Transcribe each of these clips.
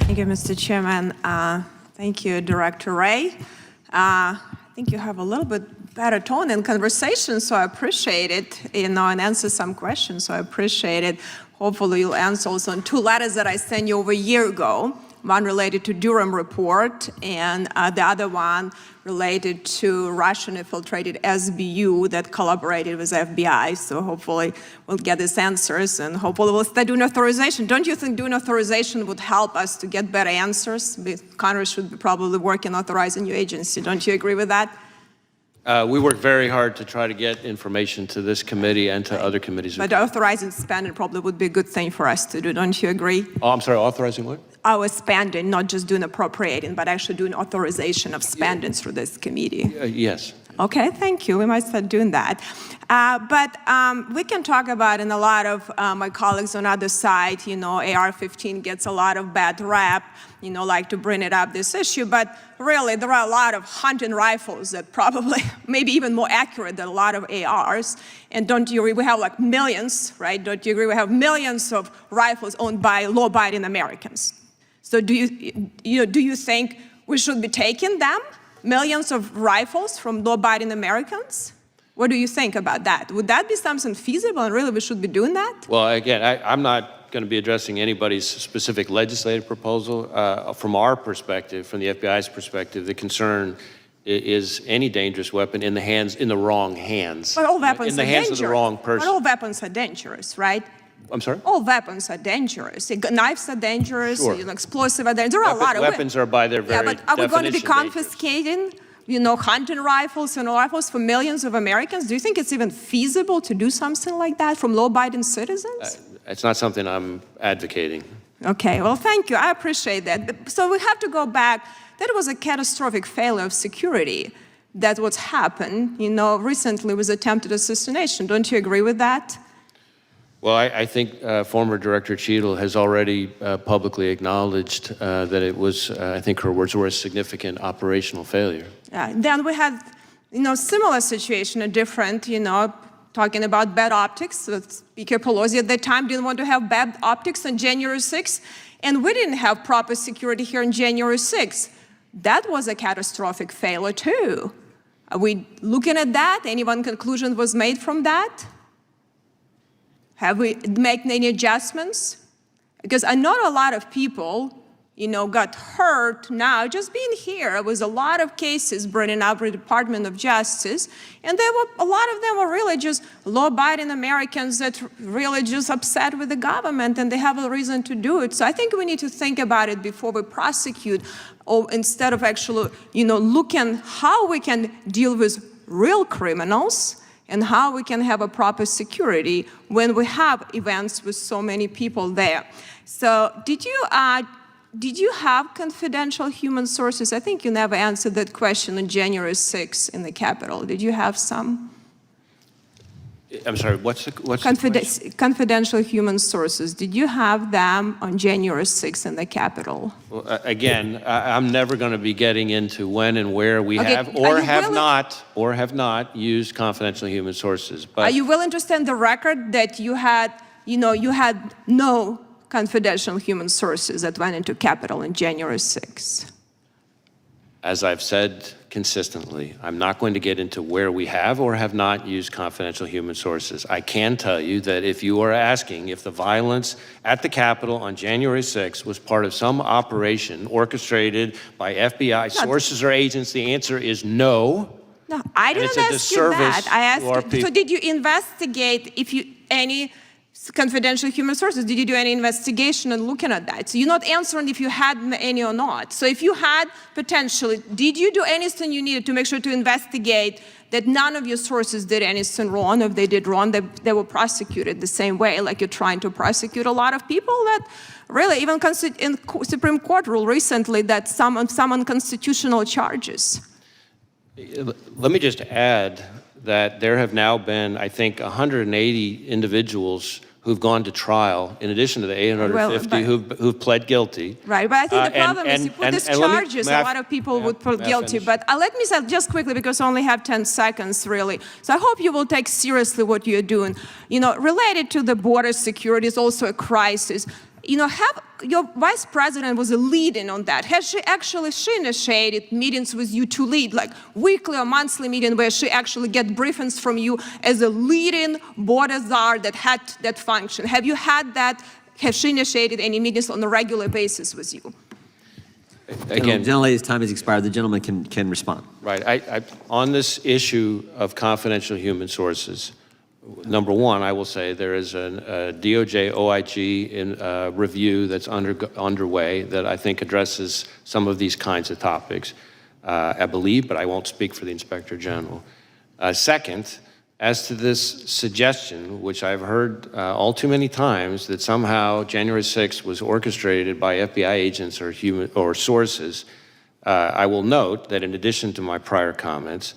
Thank you, Mr. Chairman. Thank you, Director Wray. I think you have a little bit better tone in conversation, so I appreciate it, and answer some questions, so I appreciate it. Hopefully you'll answer also on 2 letters that I sent you over a year ago, one related to Durham report, and the other one related to Russian-infiltrated SBU that collaborated with FBI. So hopefully we'll get these answers, and hopefully we'll start doing authorization. Don't you think doing authorization would help us to get better answers? Congress should probably work in authorizing your agency. Don't you agree with that? We work very hard to try to get information to this committee and to other committees. But authorizing spending probably would be a good thing for us to do. Don't you agree? Oh, I'm sorry, authorizing what? Our spending, not just doing appropriating, but actually doing authorization of spending through this committee. Yes. Okay, thank you. We might start doing that. But we can talk about, and a lot of my colleagues on the other side, AR-15 gets a lot of bad rap, like to bring it up, this issue. But really, there are a lot of hunting rifles that probably, maybe even more accurate than a lot of ARs. And don't you agree, we have like millions, right? Don't you agree, we have millions of rifles owned by law-abiding Americans. So do you think we should be taking them? Millions of rifles from law-abiding Americans? What do you think about that? Would that be something feasible, and really we should be doing that? Well, again, I'm not going to be addressing anybody's specific legislative proposal. From our perspective, from the FBI's perspective, the concern is any dangerous weapon in the wrong hands. But all weapons in the hands of the wrong person. But all weapons are dangerous, right? I'm sorry? All weapons are dangerous. Knives are dangerous, sure. Explosives are dangerous. There are a lot of weapons are by their very definition. Yeah, but are we going to be dangerous. confiscating, hunting rifles and rifles for millions of Americans? Do you think it's even feasible to do something like that from law-abiding citizens? It's not something I'm advocating. Okay, well, thank you. I appreciate that. So we have to go back. That was a catastrophic failure of security. That what's happened, recently with attempted assassination. Don't you agree with that? Well, I think former Director Cheadle has already publicly acknowledged that it was, I think her words were, a significant operational failure. Then we had, similar situation, a different, talking about bad optics. Speaker Pelosi at that time didn't want to have bad optics on January 6th, and we didn't have proper security here on January 6th. That was a catastrophic failure too. Are we looking at that? Any one conclusion was made from that? Have we made any adjustments? Because I know a lot of people, got hurt now just being here. With a lot of cases bringing up the Department of Justice, and a lot of them were really just law-abiding Americans that really just upset with the government, and they have a reason to do it. So I think we need to think about it before we prosecute, or instead of actually, looking how we can deal with real criminals and how we can have a proper security when we have events with so many people there. So did you have confidential human sources? I think you never answered that question on January 6th in the Capitol. Did you have some? I'm sorry, what's the question? Confidential human sources. Did you have them on January 6th in the Capitol? Well, again, I'm never going to be getting into when and where we have or have not used confidential human sources. But are you willing to stand the record that you had no confidential human sources that went into Capitol on January 6th? As I've said consistently, I'm not going to get into where we have or have not used confidential human sources. I can tell you that if you are asking if the violence at the Capitol on January 6th was part of some operation orchestrated by FBI sources or agents, the answer is no. No, I didn't ask you that. I asked you, so did you investigate any confidential human sources? Did you do any investigation and looking at that? So you're not answering if you had any or not. So if you had potentially, did you do anything you needed to make sure to investigate that none of your sources did anything wrong? If they did wrong, they were prosecuted the same way, like you're trying to prosecute a lot of people that really, even in Supreme Court rule recently, that some unconstitutional charges. Let me just add that there have now been, I think, 180 individuals who've gone to trial, in addition to the 850 who've pled guilty. Right, but I think the problem is you put these charges, a lot of people would plead guilty. But let me say just quickly, because I only have 10 seconds, really. So I hope you will take seriously what you're doing. Related to the border security is also a crisis. have your vice president was a lead-in on that. Has she initiated meetings with you to lead, like weekly or monthly meeting where she actually get briefings from you as a lead-in board czar that had that function? Have you had that? Have she initiated any meetings on a regular basis with you? Again, Gentlelady's time has expired. The gentleman can respond. Right. On this issue of confidential human sources, number one, I will say there is a DOJ OIG review that's underway that I think addresses some of these kinds of topics, I believe, but I won't speak for the Inspector General. Second, as to this suggestion, which I've heard all too many times, that somehow January 6th was orchestrated by FBI agents or sources, I will note that in addition to my prior comments,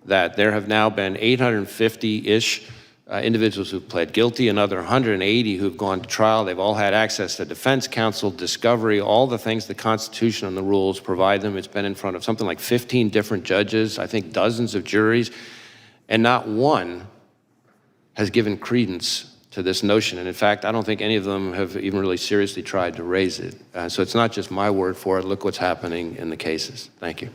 that there have now been 850-ish individuals who've pled guilty, another 180 who've gone to trial. They've all had access to defense counsel, discovery, all the things the Constitution and the rules provide them. It's been in front of something like 15 different judges, I think dozens of juries, and not one has given credence to this notion. And in fact, I don't think any of them have even really seriously tried to raise it. So it's not just my word for it. Look what's happening in the cases. Thank you.